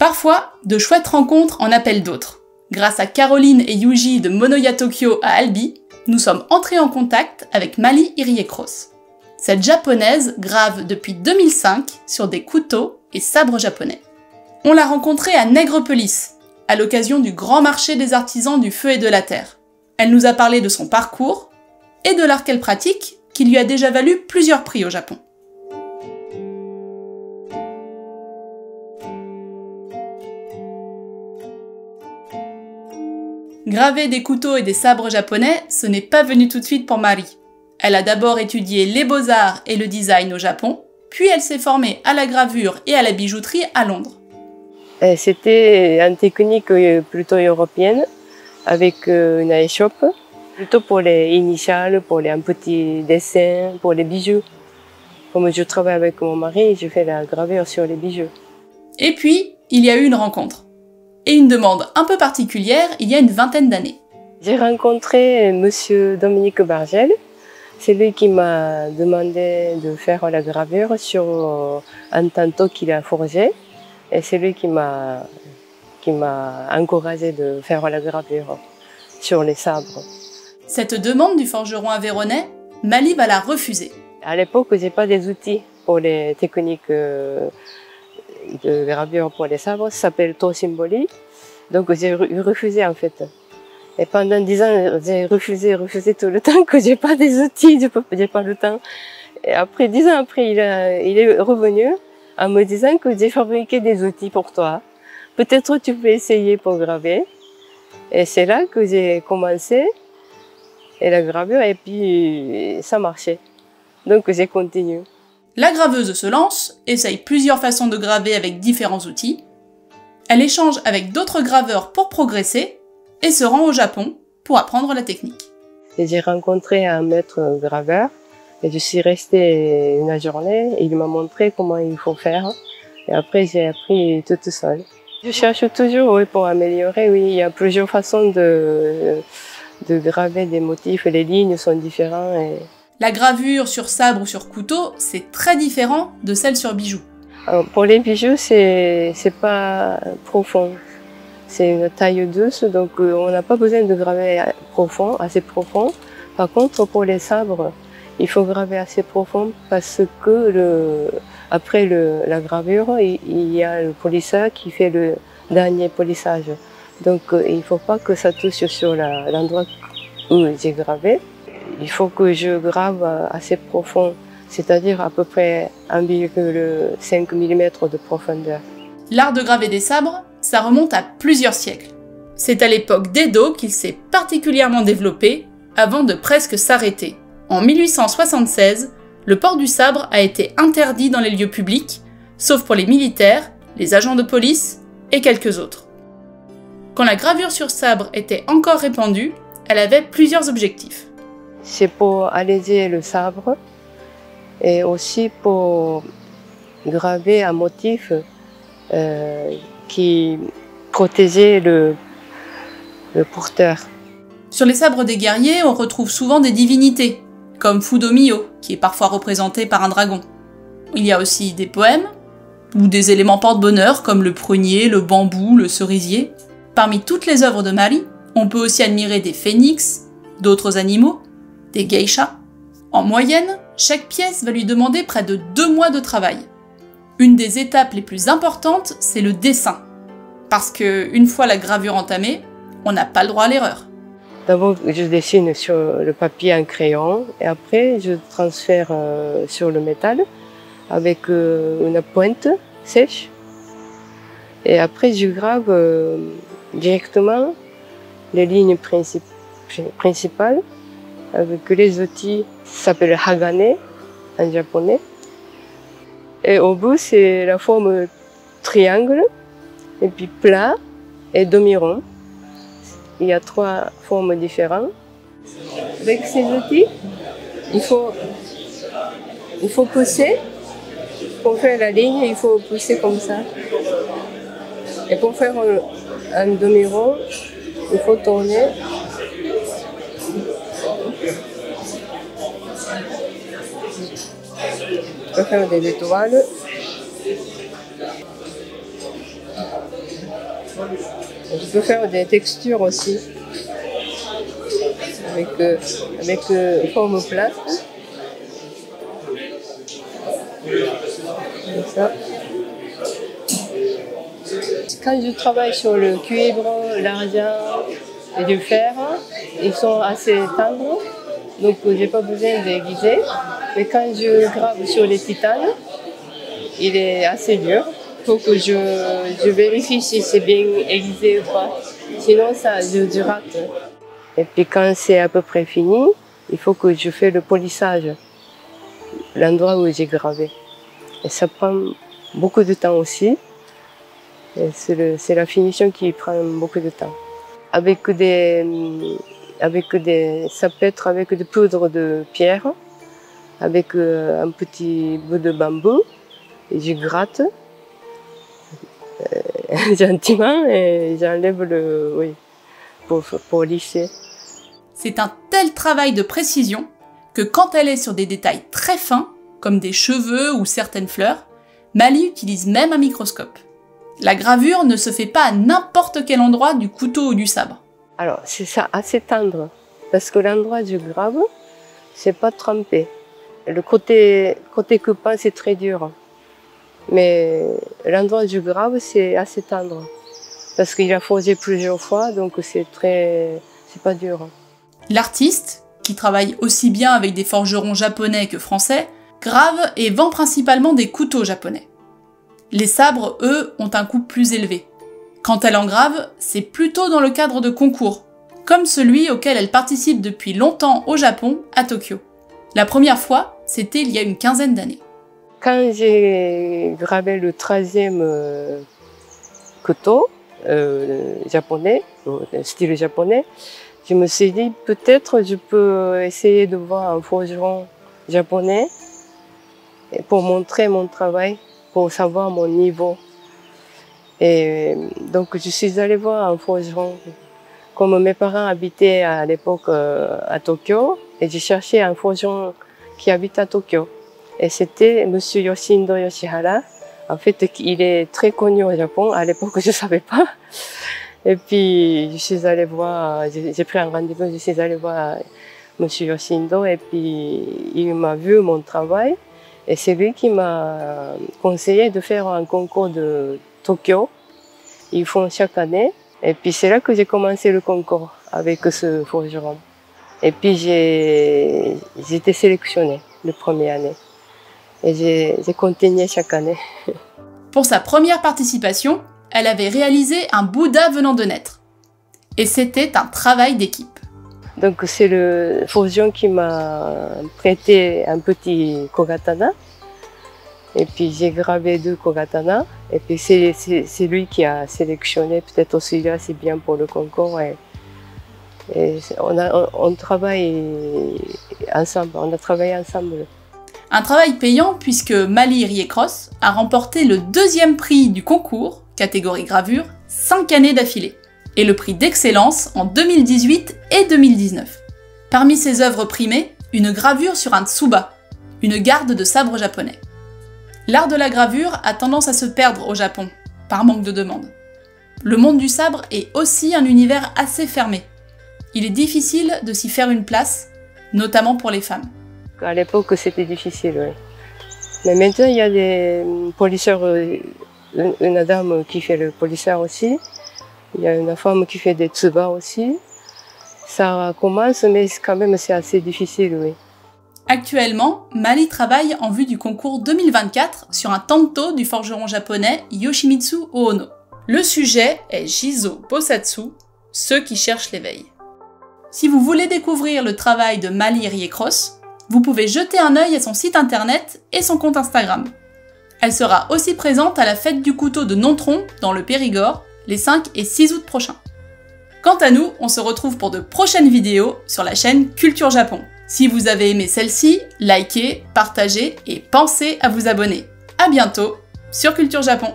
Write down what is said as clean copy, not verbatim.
Parfois, de chouettes rencontres en appellent d'autres. Grâce à Caroline et Yuji de Monoya Tokyo à Albi, nous sommes entrés en contact avec Mali Iriekros. Cette japonaise grave depuis 2005 sur des couteaux et sabres japonais. On l'a rencontrée à Nègrepelisse, à l'occasion du grand marché des artisans du feu et de la terre. Elle nous a parlé de son parcours et de l'art qu'elle pratique, qui lui a déjà valu plusieurs prix au Japon. Graver des couteaux et des sabres japonais, ce n'est pas venu tout de suite pour Marie. Elle a d'abord étudié les beaux-arts et le design au Japon, puis elle s'est formée à la gravure et à la bijouterie à Londres. C'était une technique plutôt européenne, avec une échoppe, plutôt pour les initiales, pour un petit dessin, pour les bijoux. Comme je travaille avec mon mari, je fais la gravure sur les bijoux. Et puis, il y a eu une rencontre. Et une demande un peu particulière il y a une vingtaine d'années. J'ai rencontré monsieur Dominique Bargel. C'est lui qui m'a demandé de faire la gravure sur un tanto qu'il a forgé. Et c'est lui qui m'a encouragé de faire la gravure sur les sabres. Cette demande du forgeron aveyronnais, Mali va la refuser. À l'époque, j'ai pas des outils pour les techniques de gravure pour les sabres. Ça s'appelle Tossimboli. Donc j'ai refusé en fait. Et pendant 10 ans, j'ai refusé tout le temps que j'ai pas des outils, j'ai pas le temps. Et après 10 ans après, il est revenu en me disant que j'ai fabriqué des outils pour toi. Peut-être tu peux essayer pour graver. Et c'est là que j'ai commencé et la gravure et puis ça marchait. Donc j'ai continué. La graveuse se lance, essaye plusieurs façons de graver avec différents outils. Elle échange avec d'autres graveurs pour progresser et se rend au Japon pour apprendre la technique. J'ai rencontré un maître graveur et je suis restée une journée et il m'a montré comment il faut faire. Et après j'ai appris toute seule. Je cherche toujours pour améliorer, oui, il y a plusieurs façons de graver des motifs, les lignes sont différentes. La gravure sur sabre ou sur couteau, c'est très différent de celle sur bijoux. Alors, pour les bijoux, c'est pas profond. C'est une taille douce, donc on n'a pas besoin de graver profond, assez profond. Par contre, pour les sabres, il faut graver assez profond parce que après la gravure, il y a le polisseur qui fait le dernier polissage. Donc il ne faut pas que ça touche sur l'endroit où j'ai gravé. Il faut que je grave assez profond, c'est-à-dire à peu près 1,5 mm de profondeur. L'art de graver des sabres, ça remonte à plusieurs siècles. C'est à l'époque d'Edo qu'il s'est particulièrement développé, avant de presque s'arrêter. En 1876, le port du sabre a été interdit dans les lieux publics, sauf pour les militaires, les agents de police et quelques autres. Quand la gravure sur sabre était encore répandue, elle avait plusieurs objectifs. C'est pour alléger le sabre et aussi pour graver un motif qui protégeait le porteur. Sur les sabres des guerriers, on retrouve souvent des divinités, comme Fudomiyo, qui est parfois représenté par un dragon. Il y a aussi des poèmes, ou des éléments porte-bonheur, comme le prunier, le bambou, le cerisier. Parmi toutes les œuvres de Mali, on peut aussi admirer des phénix, d'autres animaux, des geishas. En moyenne, chaque pièce va lui demander près de 2 mois de travail. Une des étapes les plus importantes, c'est le dessin. Parce qu'une fois la gravure entamée, on n'a pas le droit à l'erreur. D'abord, je dessine sur le papier en crayon et après, je transfère sur le métal avec une pointe sèche. Et après, je grave directement les lignes principales avec les outils qui s'appellent Hagane en japonais. Et au bout, c'est la forme triangle, et puis plat et demi-rond. Il y a 3 formes différentes. Avec ces outils, il faut pousser. Pour faire la ligne, il faut pousser comme ça. Et pour faire un demi-rond, il faut tourner. On peut faire des étoiles. Je peux faire des textures aussi, avec forme plate. Comme ça. Quand je travaille sur le cuivre, l'argent et le fer, ils sont assez tendres, donc j'ai pas besoin d'aiguiser. Mais quand je grave sur les titanes, il est assez dur. Il faut que je vérifie si c'est bien aiguisé ou pas. Sinon, je rate. Et puis quand c'est à peu près fini, il faut que je fasse le polissage, l'endroit où j'ai gravé. Et ça prend beaucoup de temps aussi. C'est la finition qui prend beaucoup de temps. Ça peut être avec des poudres de pierre, avec un petit bout de bambou, et je gratte gentiment et j'enlève pour lisser. C'est un tel travail de précision que quand elle est sur des détails très fins, comme des cheveux ou certaines fleurs, Mali utilise même un microscope. La gravure ne se fait pas à n'importe quel endroit du couteau ou du sabre. Alors, c'est ça, assez tendre, parce que l'endroit où je grave, c'est pas trempé. Le côté coupant, c'est très dur. Mais l'endroit où je grave, c'est assez tendre. Parce qu'il a forgé plusieurs fois, donc c'est pas dur. L'artiste, qui travaille aussi bien avec des forgerons japonais que français, grave et vend principalement des couteaux japonais. Les sabres, eux, ont un coût plus élevé. Quand elle engrave, c'est plutôt dans le cadre de concours, comme celui auquel elle participe depuis longtemps au Japon, à Tokyo. La première fois, c'était il y a une quinzaine d'années. Quand j'ai gravé le 13e couteau japonais, style japonais, je me suis dit peut-être je peux essayer de voir un forgeron japonais pour montrer mon travail, pour savoir mon niveau. Et donc je suis allée voir un forgeron. Comme mes parents habitaient à l'époque à Tokyo, et j'ai cherché un forgeron qui habite à Tokyo. Et c'était Monsieur Yoshindo Yoshihara. En fait, il est très connu au Japon. À l'époque, je ne savais pas. Et puis, je suis allée voir, j'ai pris un rendez-vous, je suis allée voir Monsieur Yoshindo, et puis il m'a vu mon travail. Et c'est lui qui m'a conseillé de faire un concours de Tokyo. Ils font chaque année. Et puis c'est là que j'ai commencé le concours avec ce forgeron. Et puis j'ai été sélectionnée la première année. Et j'ai continué chaque année. Pour sa première participation, elle avait réalisé un Bouddha venant de naître. Et c'était un travail d'équipe. Donc c'est le forgeron qui m'a prêté un petit kogatana. Et puis j'ai gravé 2 kogatana. Et puis c'est lui qui a sélectionné. Peut-être aussi là c'est bien pour le concours. Et on travaille ensemble. On a travaillé ensemble. Un travail payant puisque Mali Riecross a remporté le 2e prix du concours, catégorie gravure, 5 années d'affilée, et le prix d'excellence en 2018 et 2019. Parmi ses œuvres primées, une gravure sur un tsuba, une garde de sabre japonais. L'art de la gravure a tendance à se perdre au Japon, par manque de demande. Le monde du sabre est aussi un univers assez fermé. Il est difficile de s'y faire une place, notamment pour les femmes. À l'époque, c'était difficile, oui. Mais maintenant, il y a des polisseurs, une dame qui fait le polisseur aussi. Il y a une femme qui fait des tsuba aussi. Ça commence, mais quand même, c'est assez difficile, oui. Actuellement, Mali travaille en vue du concours 2024 sur un tanto du forgeron japonais Yoshimitsu Oono. Le sujet est Jizo Bosatsu, ceux qui cherchent l'éveil. Si vous voulez découvrir le travail de Mali Riecross, vous pouvez jeter un œil à son site internet et son compte Instagram. Elle sera aussi présente à la fête du couteau de Nontron dans le Périgord les 5 et 6 août prochains. Quant à nous, on se retrouve pour de prochaines vidéos sur la chaîne Culture Japon. Si vous avez aimé celle-ci, likez, partagez et pensez à vous abonner. À bientôt sur Culture Japon.